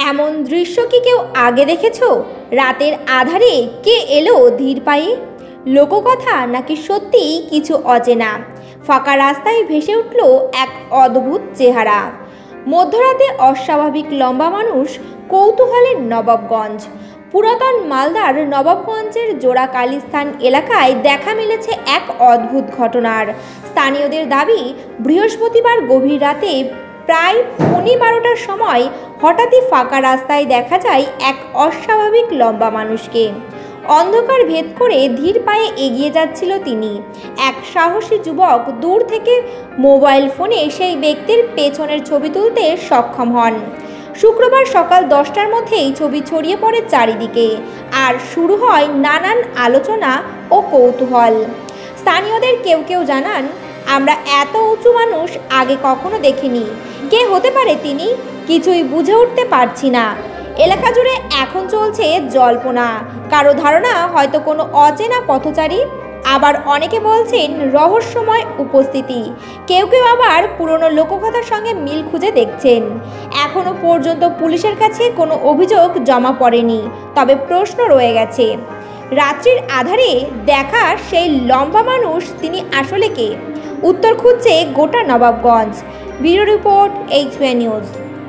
এমন দৃশ্য কি কেউ আগে দেখেছো? রাতের আধারে কে এলো ধীর পায়ে? লোককথা নাকি সত্যিই কিছু অচেনা? ফাঁকা রাস্তায় ভেসে উঠল এক অদ্ভুত চেহারা। মধ্যরাতে অস্বাভাবিক লম্বা মানুষ, কৌতূহলের নবাবগঞ্জ। পুরাতন মালদার নবাবগঞ্জের জোড়া কালীস্থান এলাকায় দেখা মিলেছে এক অদ্ভুত ঘটনার। স্থানীয়দের দাবি, বৃহস্পতিবার গভীর রাতে প্রায় 12টার সময় হঠাৎই ফাঁকা রাস্তায় দেখা যায় এক অস্বাভাবিক লম্বা মানুষকে। অন্ধকার ভেদ করে ধীর পায়ে এগিয়ে যাচ্ছিল তিনি। এক সাহসী যুবক দূর থেকে মোবাইল ফোনে সেই ব্যক্তির পেছনের ছবি তুলতে সক্ষম হন। শুক্রবার সকাল 10টার মধ্যেই ছবি ছড়িয়ে পড়ে চারিদিকে, আর শুরু হয় নানান আলোচনা ও কৌতূহল। স্থানীয়দের কেউ কেউ জানান, আমরা এত উঁচু মানুষ আগে কখনো দেখিনি। কে হতে পারে তিনি? কিছুই বুঝে উঠতে পারছি না। এলাকা জুড়ে এখন চলছে জল্পনা। কারো ধারণা হয়তো কোনো অচেনা পথচারী, আবার অনেকে বলছেন রহস্যময় উপস্থিতি। কেউ কেউ আবার পুরনো লোককথার সঙ্গে মিল খুঁজে দেখছেন। এখনো পর্যন্ত পুলিশের কাছে কোনো অভিযোগ জমা পড়েনি, তবে প্রশ্ন রয়ে গেছে। রাত্রির আধারে দেখা সেই লম্বা মানুষ, তিনি আসলে কে? উত্তর খুঁজছে গোটা Nawabganj. Bureau report, HY news.